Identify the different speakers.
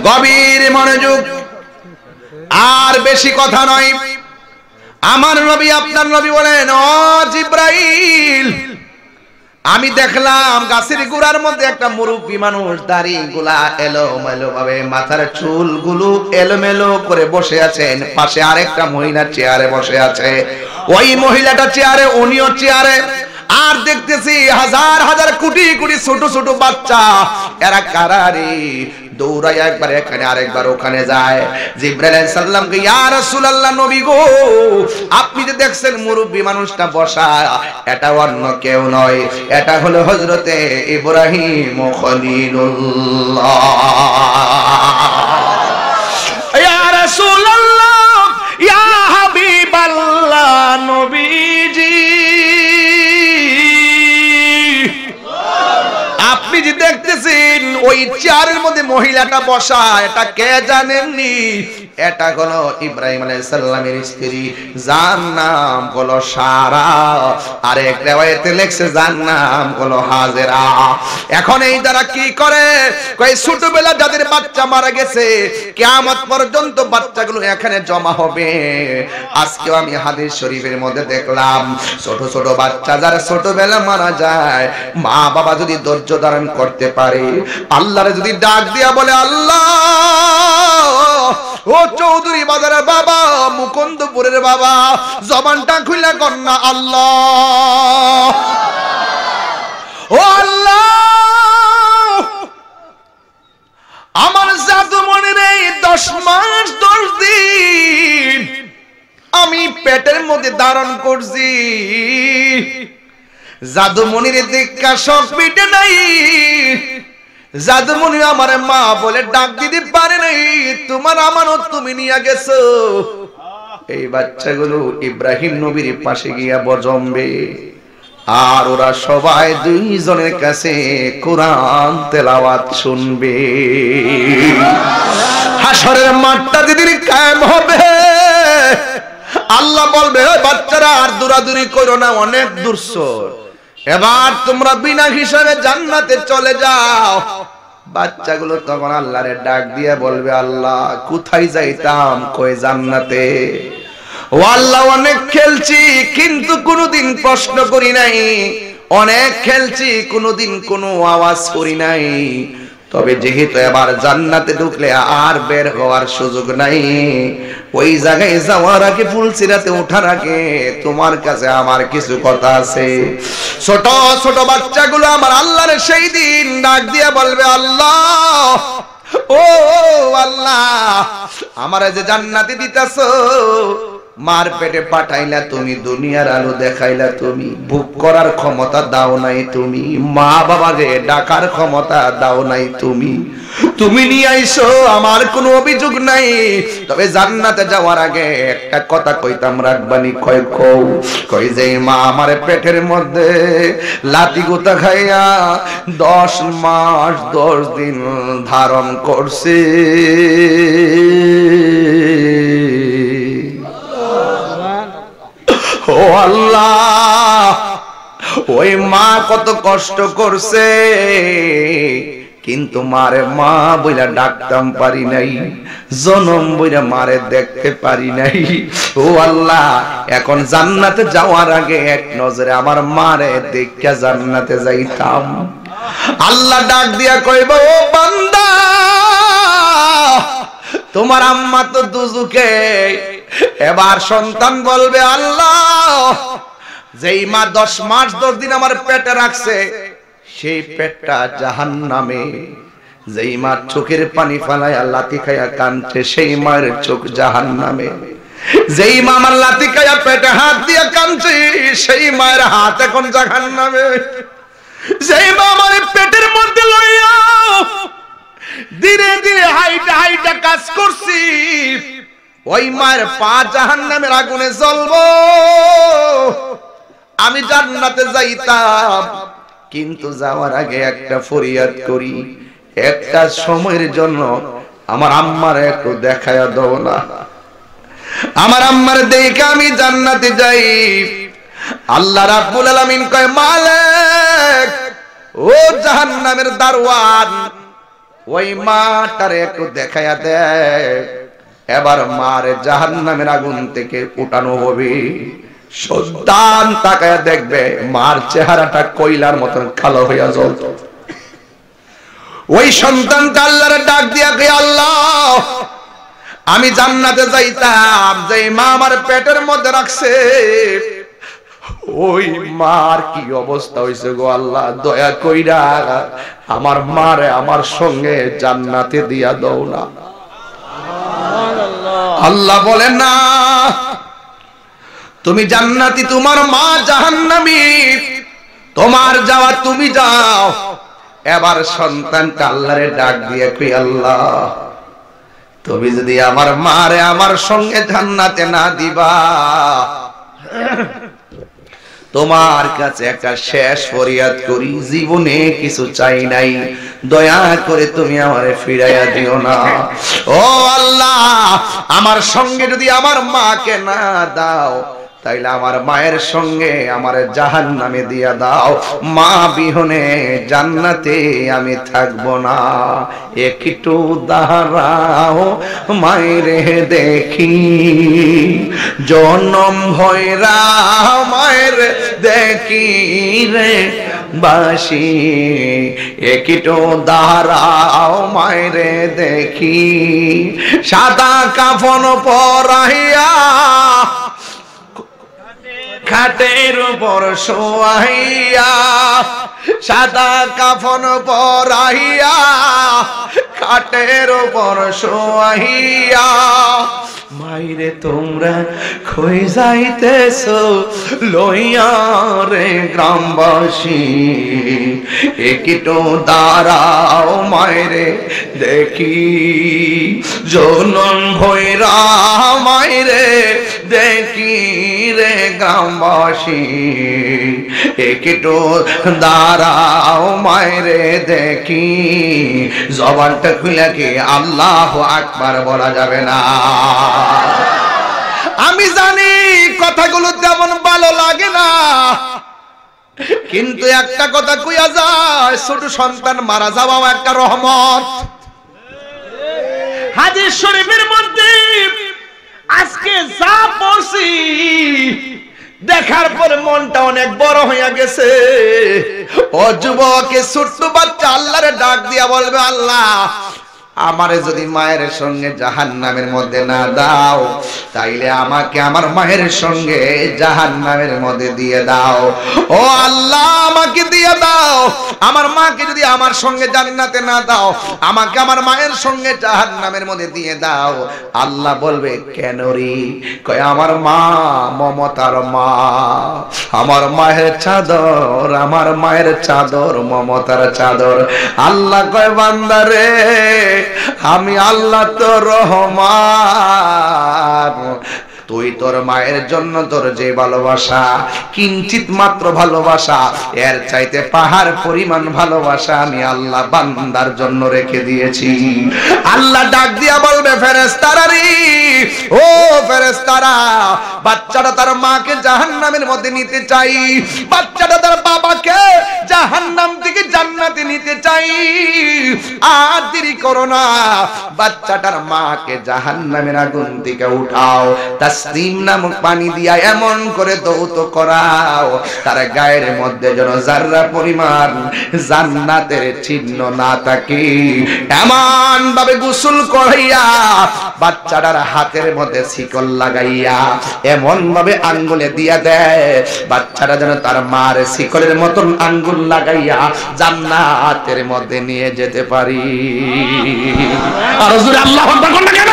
Speaker 1: গভীর মনোযোগ, আর বেশি কথা নয়। আমার নবী আপনার নবী বলেন, ও জিব্রাইল, আমি দেখলাম গাছের গোড়ার মধ্যে একটা মুরব্বী মানুষ, দাড়ি গুলা এলোমেলো ভাবে, মাথার চুলগুলো এলোমেলো করে বসে আছেন। পাশে আরেকটা মহিলা চেয়ারে বসে আছে, ওই মহিলাটা চেয়ারে, উনিও চেয়ারে। আর দেখতেছি হাজার হাজার কোটি কোটি ছোট ছোট বাচ্চা, এরা কারারে দৌড়ায়, একবার এখানে আরেকবার ওখানে যায়। জিবরাইল আলাইহিস সালামকে, ইয়া রাসূলুল্লাহ, নবী গো, আপনি যে দেখছেন মুরব্বী মানুষটা বসা, এটা অন্য কেউ নয়, এটা হলো হযরতে ইব্রাহিম খলিলুল্লাহ। ইয়া রাসূলুল্লাহ, ইয়া হাবিবাল্লাহ, নবীজি, আপনি যে দেখতেছেন ওই চেয়ারের মধ্যে মহিলাটা বসা, এটা কে জানেননি? এটা হলো ইব্রাহিম আলাইহিস সালামের স্ত্রী, যার নাম হলো সারা। আর এক riwayate লেখছে যার নাম হলো হাজেরা। এখন এই দ্বারা কি করে, কই ছোটবেলা যাদের বাচ্চা মারা গেছে, কিয়ামত পর্যন্ত বাচ্চাগুলো এখানে জমা হবে। আজকেও আমি হাদিস শরীফের মধ্যে দেখলাম, ছোট ছোট বাচ্চা যারা ছোটবেলা মারা যায়, মা বাবা যদি ধৈর্য ধারণ করতে পারে, আল্লাহরে যদি ডাক দিয়া বলে, আল্লাহ, ও চৌধুরী বাজারের বাবা, মুকুন্দপুরের বাবা, জবানটা খুলে কর না, আল্লাহ, ও আল্লাহ, আমার জাদুমণির এই 10 মাস 10 দিন আমি পেটের মধ্যে ধারণ করছি, জাদুমণির দীক্ষা সব মিটে নাই, জাদুমণি আমার মা বলে ডাক দিতে পারে নাই, তোমার আমানত তুমি নিয়ে গেছো। এই বাচ্চাগুলো ইব্রাহিম নবীর পাশে গিয়া বজম্বে, আর ওরা সবাই দুইজনের কাছে কোরআন তেলাওয়াত শুনবে। হাসরের মাঠটা যেদিন কায়েম হবে, আল্লাহ বলবে, ওই বাচ্চারা আর দৌড়াদৌড়ি করো না, অনেক দূরসর, এবার তোমরা বিনা হিসাবে জান্নাতে চলে যাও। বাচ্চাগুলো তখন আল্লাহরে ডাক দিয়ে বলবে, আল্লাহ, কোথায় যাইতাম? কই জান্নাতে। ও আল্লাহ, অনেক খেলছি কিন্তু কোনোদিন প্রশ্ন করি নাই, অনেক খেলছি কোনোদিন কোনো আওয়াজ করি নাই, তবে যেহেতু এবার জান্নাতে ঢুকলে আর বের হওয়ার সুযোগ নাই, ওই জায়গায় যাওয়ার আগে, ফুলসিরাতে ওঠার আগে তোমার কাছে আমার কিছু কথা আছে। ছোট ছোট বাচ্চাগুলো আমার আল্লাহর সেই দিন ডাক দিয়ে বলবে, আল্লাহ, ও আল্লাহ, আমারে যে জান্নাতে দিতেছো, মার পেটে পাঠাইলা তুমি, দুনিয়ার আলো দেখাইলা তুমি, ভোগ করার ক্ষমতা দাও নাই তুমি, মা বাবাকে ডাকার ক্ষমতা দাও নাই তুমি, তুমি নিয়ে আইছো, আমার কোনো অভিযোগ নাই, তবে জান্নাতে যাওয়ার আগে একটা কথা কইতাম রাখবানি। কই যে মা আমার পেটের মধ্যে লাতি গোতা খাইয়া 10 মাস 10 দিন ধারণ করছে, ও আল্লাহ, ওই মা কত কষ্ট করছে, কিন্তু মারে মা বইলা ডাকতাম পারি নাই, জনম বইলা মারে দেখতে পারি নাই। ও আল্লাহ, এখন জান্নাতে যাওয়ার আগে এক নজরে আমার মারে দেখা জান্নাতে যাইতাম। আল্লাহ ডাক দিয়া কইব, ও বান্দা, তোমার আম্মা তো দুজুকে। এবার সন্তান বলবে, আল্লাহ, যেই মা 10 মাস 10 দিন আমার পেটে রাখছে, সেই পেটটা জাহান্নামে। যেই মা চোখের পানি ফালায়া লাথি খায়া কাঁদছে, সেই মায়ের চোখ জাহান্নামে। যেই মা আমার লাথি খায়া পেটে হাত দিয়ে কাঁদছে, সেই মায়ের হাত এখন জাহান্নামে। যেই মা আমার পেটের মধ্যে লইয়া ধীরে ধীরে হাইটা হাইটা কাজ করছি, ওই মায়ের পা জাহান্নামের আগুনে জ্বলবো। আমি জান্নাতে যাইতাম, কিন্তু যাওয়ার আগে একটা ফরিয়াদ করি, একটা সময়ের জন্য আমার আম্মার একটু দেখায়া দাও না, আমার আম্মার দেখে আমি জান্নাতে যাই। আল্লাহ রাব্বুল আলামিন কয়, মালিক, ও জাহান্নামের দারওয়ান, ওই মাটারে একটু দেখাইয়া দেয়। এবার মারে জাহান্নামের আগুন থেকে উঠানো হবে। সন্তান তাকায়া দেখবে মার চেহারাটা কয়লার মতন কালো হইয়া জ্বলতো। ওই সন্তানটা আল্লাহর ডাক দিয়া কে আল্লাহ, আমি জান্নাতে যাইতাম, যে মা আমার পেটের মধ্যে রাখছে ওই মার কি অবস্থা হইছে গো আল্লাহ, দয়া কইরা আমার মারে আমার সঙ্গে জান্নাতে দিয়া দাও না। আল্লাহ বলেন না, তুমি জান্নাতি, তোমার মা জাহান্নামী, তোমার যাওয়া তুমি যাও। এবার সন্তানটা আল্লাহরে ডাক দিয়ে কই আল্লাহ, তুমি যদি আমার মারে আমার সঙ্গে জান্নাতে না দিবা, তোমার কাছে একটা শেষ ফরিয়াদ করি, জীবনে কিছু চাই নাই, দয়া করে তুমি আমারে ফিরাইয়া দিও না। ও আল্লাহ, আমার সঙ্গে যদি আমার মাকে না দাও, তাইলে আমার মায়ের সঙ্গে আমার জাহান্নামে দিয়া দাও, মা বিহনে জান্নাতে আমি থাকবো না। একটু দাঁড়াও মায়েরে দেখি, জনম ভয়রা মায়ের দেখি রে বাসি, একটু দাঁড়াও মায়েরে দেখি, সাদা কাফন পরাইয়া খাটের উপর শোয়াইয়া, সাদা কাফন পরাইয়া খাটের উপর শোয়াইয়া, মাইরে তোমরা কই যাইতেছো লইয়া রে গ্রামবাসী, একটু দাঁড়াও মাইরে দেখি, জনম ভৈরা মাইরে দেখি রে গ্রামবাসী, একটু দাঁড়াও মাইরে দেখি। জবানটা খুলে কি আল্লাহু আকবার বলা যাবে না? আমি জানি কথাগুলো তেমন ভালো লাগে না, কিন্তু একটা কথা কইয়া যায়, ছোট সন্তান মারা যাওয়াও একটা রহমত। হাদিস শরীফের মধ্যে আজকে যা পড়ছি দেখার পরে মনটা অনেক বড় হইয়া গেছে। ও যুবক, ছোট্ট বাচ্চা আল্লাহরে ডাক দিয়া বলবে, আল্লাহ আমারে যদি মায়ের সঙ্গে জাহান্নামের মধ্যে না দাও, তাইলে আমাকে আমার মায়ের সঙ্গে জাহান্নামের মধ্যে দিয়ে দাও। ও আল্লাহ, আমাকে দিয়ে দাও। আমার মাকে যদি আমার সঙ্গে জান্নাতে না দাও, আমাকে আমার মায়ের সঙ্গে জাহান্নামের মধ্যে দিয়ে দাও। আল্লাহ বলবে, কেন রে? কয় আমার মা মমতার মা, আমার মায়ের চাদর, আমার মায়ের চাদর মমতার চাদর। আল্লাহ কয়, বান্দা রে, আমি আল্লাহ তো রহমান, তুই তোর মায়ের জন্য তোর যে ভালোবাসা, কিঞ্চিত মাত্র ভালোবাসা, এর চাইতে পাহাড় পরিমাণ ভালোবাসা আমি আল্লাহ বান্দার জন্য রেখে দিয়েছি। আল্লাহ ডাক দিয়া বলবে, ফেরেশতারা রে, ও ফেরেশতারা, বাচ্চাটা তার মাকে জাহান্নামের মধ্যে নিতে চাই, বাচ্চাটা তার বাবাকে জাহান্নাম থেকে জান্নাতে নিতে চাই। আর দেরি করো না, বাচ্চাটার মাকে জাহান্নামের আগুন থেকে উঠাও, তাসলিম নামক পানি দিয়া এমন করে দৌত করাও, তার গায়ের মধ্যে যেন যাররা পরিমাণ জান্নাতের চিহ্ন না থাকে। এমন ভাবে গোসল করাইয়া, বাচ্চাটার হাতের মধ্যে শিকল লাগাইয়া এমন ভাবে আঙ্গুলে দিয়া দেয়, বাচ্চাটা যেন তার মার শিকলের মতন আঙ্গুল লাগাইয়া জান্নাতের মধ্যে নিয়ে যেতে পারি। আর হুজুর আল্লাহু আকবার কোন না কেন?